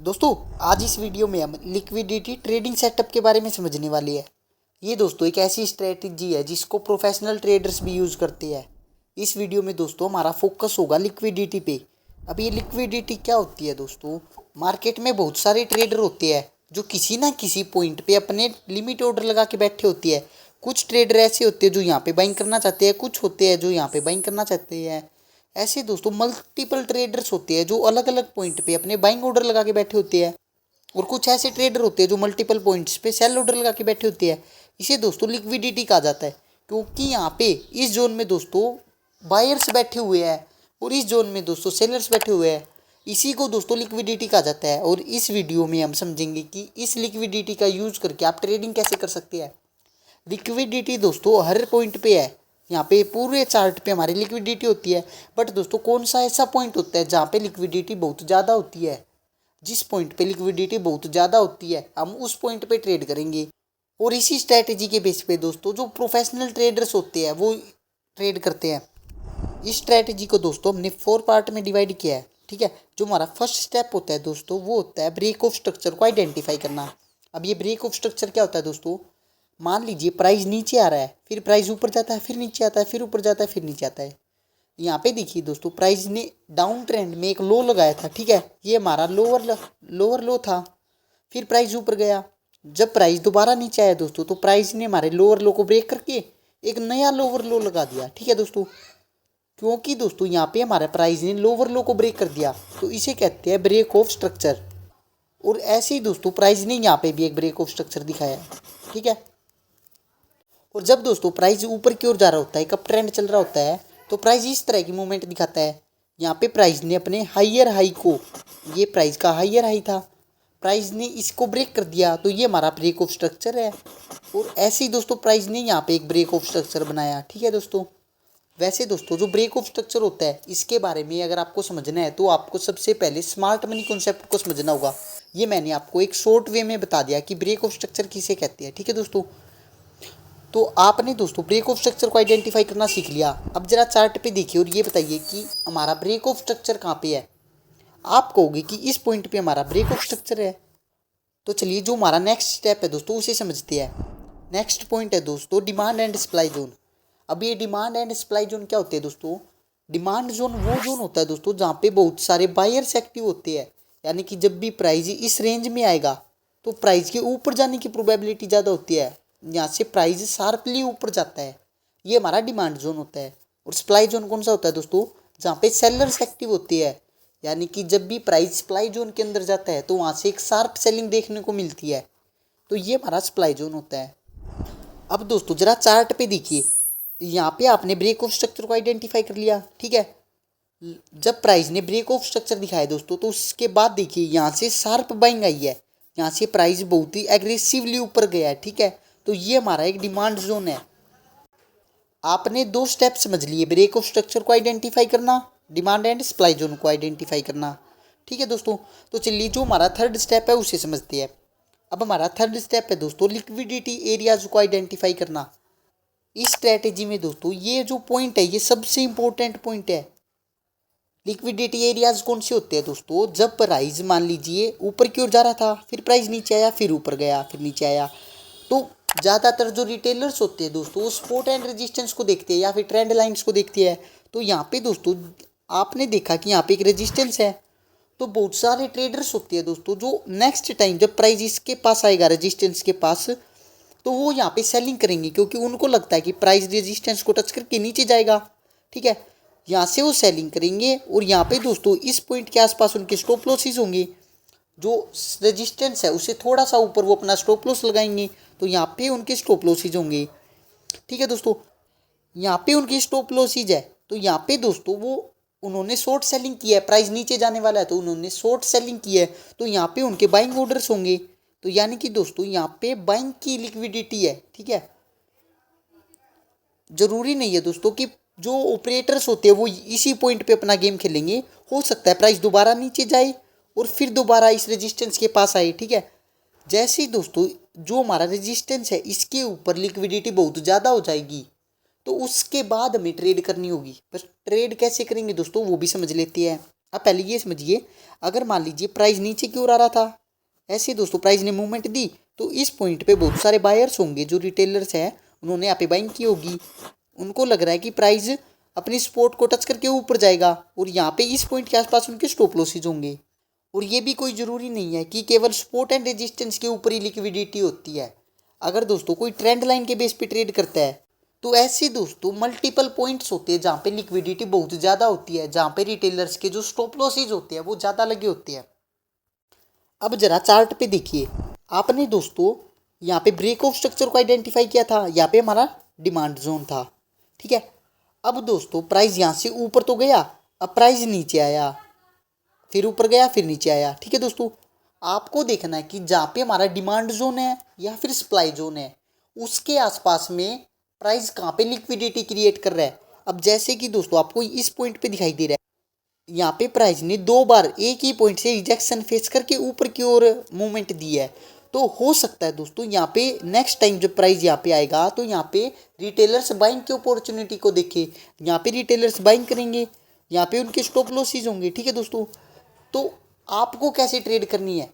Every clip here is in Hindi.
दोस्तों आज इस वीडियो में हम लिक्विडिटी ट्रेडिंग सेटअप के बारे में समझने वाले हैं। ये दोस्तों एक ऐसी स्ट्रेटजी है जिसको प्रोफेशनल ट्रेडर्स भी यूज़ करते हैं। इस वीडियो में दोस्तों हमारा फोकस होगा लिक्विडिटी पे। अब ये लिक्विडिटी क्या होती है दोस्तों? मार्केट में बहुत सारे ट्रेडर होते हैं जो किसी ना किसी पॉइंट पे अपने लिमिट ऑर्डर लगा के बैठे होते हैं। कुछ ट्रेडर ऐसे होते हैं जो यहाँ पे बाइंग करना चाहते हैं, कुछ होते हैं जो यहाँ पे बाइंग करना चाहते हैं। ऐसे दोस्तों मल्टीपल ट्रेडर्स होते हैं जो अलग अलग पॉइंट पे अपने बाइंग ऑर्डर लगा के बैठे होते हैं, और कुछ ऐसे ट्रेडर होते हैं जो मल्टीपल पॉइंट्स पे सेल ऑर्डर लगा के बैठे होते हैं। इसे दोस्तों लिक्विडिटी कहा जाता है, क्योंकि यहाँ पे इस जोन में दोस्तों बायर्स बैठे हुए हैं और इस जोन में दोस्तों सेलर्स बैठे हुए हैं। इसी को दोस्तों लिक्विडिटी कहा जाता है। और इस वीडियो में हम समझेंगे कि इस लिक्विडिटी का यूज करके आप ट्रेडिंग कैसे कर सकते हैं। लिक्विडिटी दोस्तों हर पॉइंट पे है। यहाँ पे पूरे चार्ट पे हमारी लिक्विडिटी होती है, बट दोस्तों कौन सा ऐसा पॉइंट होता है जहाँ पे लिक्विडिटी बहुत ज़्यादा होती है? जिस पॉइंट पे लिक्विडिटी बहुत ज़्यादा होती है हम उस पॉइंट पे ट्रेड करेंगे। और इसी स्ट्रैटेजी के बेस पे दोस्तों जो प्रोफेशनल ट्रेडर्स होते हैं वो ट्रेड करते हैं। इस स्ट्रैटेजी को दोस्तों हमने 4 पार्ट में डिवाइड किया है, ठीक है। जो हमारा फर्स्ट स्टेप होता है दोस्तों वो होता है ब्रेक ऑफ स्ट्रक्चर को आइडेंटिफाई करना। अब ये ब्रेक ऑफ स्ट्रक्चर क्या होता है दोस्तों? मान लीजिए प्राइस नीचे आ रहा है, फिर प्राइस ऊपर जाता है, फिर नीचे आता है, फिर ऊपर जाता है, फिर नीचे आता है। यहाँ पे देखिए दोस्तों प्राइस ने डाउन ट्रेंड में एक लो लगाया था, ठीक है। ये हमारा लोअर लो था। फिर प्राइस ऊपर गया। जब प्राइस दोबारा नीचे आया दोस्तों तो प्राइस ने हमारे लोअर लो को ब्रेक करके एक नया लोअर लो लगा दिया, ठीक है दोस्तों। क्योंकि दोस्तों यहाँ पे हमारे प्राइस ने लोअर लो को ब्रेक कर दिया तो इसे कहते हैं ब्रेक ऑफ स्ट्रक्चर। और ऐसे ही दोस्तों प्राइस ने यहाँ पे भी एक ब्रेक ऑफ स्ट्रक्चर दिखाया, ठीक है। और जब दोस्तों प्राइस ऊपर की ओर जा रहा होता है, कब ट्रेंड चल रहा होता है, तो प्राइस इस तरह की मूवमेंट दिखाता है। यहाँ पे प्राइस ने अपने हाइयर हाई को, ये प्राइस का हाइयर हाई था, प्राइस ने इसको ब्रेक कर दिया तो ये हमारा ब्रेक ऑफ स्ट्रक्चर है। और ऐसे ही दोस्तों प्राइस ने यहाँ पे एक ब्रेक ऑफ स्ट्रक्चर बनाया, ठीक है दोस्तों। वैसे दोस्तों जो ब्रेक ऑफ स्ट्रक्चर होता है इसके बारे में अगर आपको समझना है तो आपको सबसे पहले स्मार्ट मनी कॉन्सेप्ट को समझना होगा। ये मैंने आपको एक शॉर्ट वे में बता दिया कि ब्रेक ऑफ स्ट्रक्चर किसे कहते हैं, ठीक है दोस्तों। तो आपने दोस्तों ब्रेक ऑफ स्ट्रक्चर को आइडेंटिफाई करना सीख लिया। अब जरा चार्ट पे देखिए और ये बताइए कि हमारा ब्रेक ऑफ स्ट्रक्चर कहाँ पे है। आप कहोगे कि इस पॉइंट पे हमारा ब्रेक ऑफ स्ट्रक्चर है। तो चलिए जो हमारा नेक्स्ट स्टेप है दोस्तों उसे समझते हैं। नेक्स्ट पॉइंट है दोस्तों डिमांड एंड सप्लाई जोन। अब ये डिमांड एंड सप्लाई जोन क्या होते हैं दोस्तों? डिमांड जोन वो जोन होता है दोस्तों जहाँ पे बहुत सारे बायर्स एक्टिव होते हैं। यानी कि जब भी प्राइस इस रेंज में आएगा तो प्राइस के ऊपर जाने की प्रोबेबिलिटी ज़्यादा होती है। यहाँ से प्राइस शार्पली ऊपर जाता है, ये हमारा डिमांड जोन होता है। और सप्लाई जोन कौन सा होता है दोस्तों? जहाँ पे सेलर्स एक्टिव होती है। यानी कि जब भी प्राइस सप्लाई जोन के अंदर जाता है तो वहाँ से एक शार्प सेलिंग देखने को मिलती है, तो ये हमारा सप्लाई जोन होता है। अब दोस्तों जरा चार्ट पे देखिए, यहाँ पे आपने ब्रेक ऑफ स्ट्रक्चर को आइडेंटिफाई कर लिया, ठीक है। जब प्राइस ने ब्रेक ऑफ स्ट्रक्चर दिखाया दोस्तों तो उसके बाद देखिए यहाँ से शार्प बाइंग आई है। यहाँ से प्राइस बहुत ही एग्रेसिवली ऊपर गया है, ठीक है। तो ये हमारा एक डिमांड जोन है। आपने 2 स्टेप समझ लिए, ब्रेक ऑफ स्ट्रक्चर को आइडेंटिफाई करना, डिमांड एंड सप्लाई जोन को आइडेंटिफाई करना, ठीक है दोस्तों। तो चलिए जो हमारा थर्ड स्टेप है उसे समझते हैं। अब हमारा थर्ड स्टेप है दोस्तों लिक्विडिटी एरियाज को आइडेंटिफाई करना। इस स्ट्रैटेजी में दोस्तों ये जो पॉइंट है ये सबसे इंपॉर्टेंट पॉइंट है। लिक्विडिटी एरियाज कौन से होते हैं दोस्तों? जब प्राइस मान लीजिए ऊपर की ओर जा रहा था, फिर प्राइस नीचे आया, फिर ऊपर गया, फिर नीचे आया, तो ज़्यादातर जो रिटेलर्स होते हैं दोस्तों वो सपोर्ट एंड रेजिस्टेंस को देखते हैं या फिर ट्रेंड लाइंस को देखते हैं। तो यहाँ पे दोस्तों आपने देखा कि यहाँ पे एक रेजिस्टेंस है, तो बहुत सारे ट्रेडर्स होते हैं दोस्तों जो नेक्स्ट टाइम जब प्राइस इसके पास आएगा रेजिस्टेंस के पास तो वो यहाँ पे सेलिंग करेंगे, क्योंकि उनको लगता है कि प्राइस रेजिस्टेंस को टच करके नीचे जाएगा, ठीक है। यहाँ से वो सेलिंग करेंगे और यहाँ पे दोस्तों इस पॉइंट के आसपास उनके स्टॉप लॉसेस होंगे। जो रेजिस्टेंस है उससे थोड़ा सा ऊपर वो अपना स्टॉप लॉस लगाएंगे, तो यहाँ पे उनके स्टॉप लॉसेज होंगे, ठीक है दोस्तों। यहाँ पे उनकी स्टॉप लॉसेज है तो यहाँ पे दोस्तों वो उन्होंने शॉर्ट सेलिंग की है, प्राइस नीचे जाने वाला है तो उन्होंने शॉर्ट सेलिंग की है, तो यहाँ पे उनके बाइंग ऑर्डर्स होंगे। तो यानी कि दोस्तों यहाँ पे बाइंग की लिक्विडिटी है, ठीक है। जरूरी नहीं है दोस्तों कि जो ऑपरेटर्स होते हैं वो इसी पॉइंट पे अपना गेम खेलेंगे। हो सकता है प्राइस दोबारा नीचे जाए और फिर दोबारा इस रेजिस्टेंस के पास आए, ठीक है। जैसे ही दोस्तों जो हमारा रेजिस्टेंस है इसके ऊपर लिक्विडिटी बहुत ज़्यादा हो जाएगी तो उसके बाद हमें ट्रेड करनी होगी। बस ट्रेड कैसे करेंगे दोस्तों वो भी समझ लेते हैं। अब पहले ये समझिए, अगर मान लीजिए प्राइस नीचे की ओर आ रहा था, ऐसे दोस्तों प्राइस ने मूवमेंट दी, तो इस पॉइंट पे बहुत सारे बायर्स होंगे, जो रिटेलर्स हैं, उन्होंने यहाँ पे बाइंग की होगी। उनको लग रहा है कि प्राइस अपनी सपोर्ट को टच करके ऊपर जाएगा, और यहाँ पे इस पॉइंट के आसपास उनके स्टॉप लॉसेज होंगे। और ये भी कोई ज़रूरी नहीं है कि केवल सपोर्ट एंड रेजिस्टेंस के ऊपर ही लिक्विडिटी होती है। अगर दोस्तों कोई ट्रेंड लाइन के बेस पे ट्रेड करता है, तो ऐसे दोस्तों मल्टीपल पॉइंट्स होते हैं जहाँ पे लिक्विडिटी बहुत ज़्यादा होती है, जहाँ पे रिटेलर्स के जो स्टॉप लॉसेज होते हैं वो ज़्यादा लगे होते हैं। अब जरा चार्ट पे देखिए, आपने दोस्तों यहाँ पे ब्रेक ऑफ स्ट्रक्चर को आइडेंटिफाई किया था, यहाँ पे हमारा डिमांड जोन था, ठीक है। अब दोस्तों प्राइस यहाँ से ऊपर तो गया, अब प्राइस नीचे आया, फिर ऊपर गया, फिर नीचे आया, ठीक है दोस्तों। आपको देखना है कि जहाँ पे हमारा डिमांड जोन है या फिर सप्लाई जोन है, उसके आसपास में प्राइस कहाँ पे लिक्विडिटी क्रिएट कर रहा है। अब जैसे कि दोस्तों आपको इस पॉइंट पे दिखाई दे रहा है, यहाँ पे प्राइस ने 2 बार एक ही पॉइंट से रिजेक्शन फेस करके ऊपर की ओर मूवमेंट दी है। तो हो सकता है दोस्तों यहाँ पे नेक्स्ट टाइम जब प्राइस यहाँ पे आएगा, तो यहाँ पे रिटेलर्स बाइंग की अपॉर्चुनिटी को देखे, यहाँ पे रिटेलर्स बाइंग करेंगे, यहाँ पे उनके स्टॉप लॉसेज होंगे, ठीक है दोस्तों। तो आपको कैसे ट्रेड करनी है,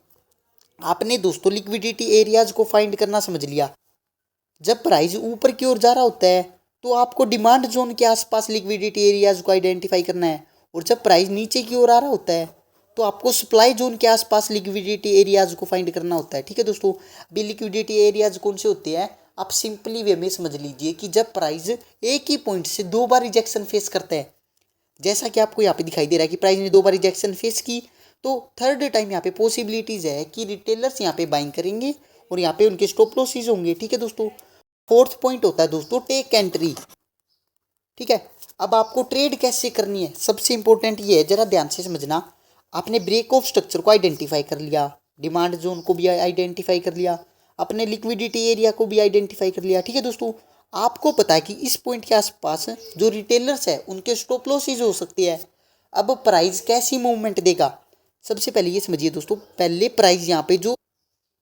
आपने दोस्तों लिक्विडिटी एरियाज को फाइंड करना समझ लिया। जब प्राइस ऊपर की ओर जा रहा होता है, तो आपको डिमांड जोन के आसपास लिक्विडिटी एरियाज को आइडेंटिफाई करना है, और जब प्राइस नीचे की ओर आ रहा होता है, तो आपको सप्लाई जोन के आसपास लिक्विडिटी एरियाज को फाइंड करना होता है, ठीक है दोस्तों। अभी लिक्विडिटी एरियाज कौन से होते हैं, आप सिंपली वे में समझ लीजिए कि जब प्राइस एक ही पॉइंट से 2 बार रिजेक्शन फेस करता है, जैसा कि आपको यहाँ पे दिखाई दे रहा है कि प्राइस ने 2 बार रिजेक्शन फेस की, तो थर्ड टाइम यहाँ पे पॉसिबिलिटीज है कि रिटेलर्स यहाँ पे बाइंग करेंगे और यहाँ पे उनके स्टॉप लॉसेज होंगे, ठीक है दोस्तों। फोर्थ पॉइंट होता है दोस्तों टेक एंट्री, ठीक है। अब आपको ट्रेड कैसे करनी है, सबसे इंपॉर्टेंट ये है, जरा ध्यान से समझना। आपने ब्रेक ऑफ स्ट्रक्चर को आइडेंटिफाई कर लिया, डिमांड जोन को भी आइडेंटिफाई कर लिया, अपने लिक्विडिटी एरिया को भी आइडेंटिफाई कर लिया, ठीक है दोस्तों। आपको पता है कि इस पॉइंट के आसपास जो रिटेलर्स है उनके स्टॉप लॉसेज हो सकती है। अब प्राइस कैसी मूवमेंट देगा, सबसे पहले ये समझिए दोस्तों, पहले प्राइस यहाँ पे जो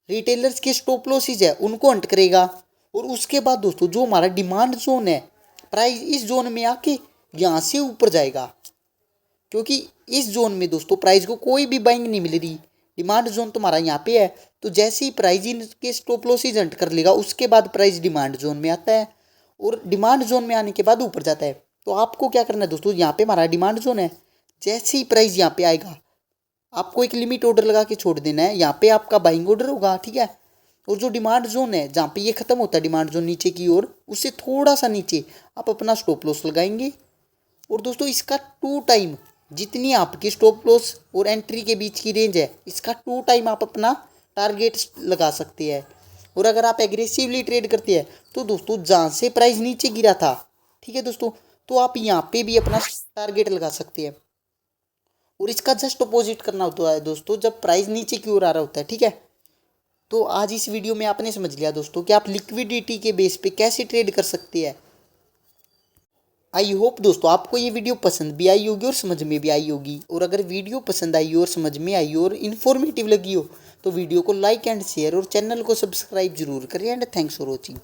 रिटेलर्स के स्टॉप लॉसेज है उनको हंट करेगा, और उसके बाद दोस्तों जो हमारा डिमांड जोन है, प्राइस इस जोन में आके यहाँ से ऊपर जाएगा, क्योंकि इस जोन में दोस्तों प्राइस को कोई भी बाइंग नहीं मिल रही। डिमांड जोन तुम्हारा यहाँ पे है, तो जैसे ही प्राइस इनके स्टॉप लॉसेज हंट कर लेगा, उसके बाद प्राइस डिमांड जोन में आता है, और डिमांड जोन में आने के बाद ऊपर जाता है। तो आपको क्या करना है दोस्तों, यहाँ पे हमारा डिमांड जोन है, जैसे ही प्राइस यहाँ पे आएगा, आपको एक लिमिट ऑर्डर लगा के छोड़ देना है, यहाँ पे आपका बाइंग ऑर्डर होगा, ठीक है। और जो डिमांड जोन है जहाँ पे ये खत्म होता है डिमांड जोन नीचे की ओर, उससे थोड़ा सा नीचे आप अपना स्टॉप लॉस लगाएंगे। और दोस्तों इसका 2 टाइम, जितनी आपकी स्टॉप लॉस और एंट्री के बीच की रेंज है, इसका 2 टाइम आप अपना टारगेट लगा सकते हैं। और अगर आप एग्रेसिवली ट्रेड करते हैं, तो दोस्तों जहाँ से प्राइस नीचे गिरा था, ठीक है दोस्तों, तो आप यहाँ पे भी अपना टारगेट लगा सकते हैं। और इसका जस्ट अपोजिट करना होता है दोस्तों जब प्राइस नीचे की ओर आ रहा होता है, ठीक है। तो आज इस वीडियो में आपने समझ लिया दोस्तों कि आप लिक्विडिटी के बेस पे कैसे ट्रेड कर सकते हैं। आई होप दोस्तों आपको ये वीडियो पसंद भी आई होगी और समझ में भी आई होगी। और अगर वीडियो पसंद आई हो और समझ में आई हो और इन्फॉर्मेटिव लगी हो, तो वीडियो को लाइक एंड शेयर और चैनल को सब्सक्राइब जरूर करें। And thanks for watching.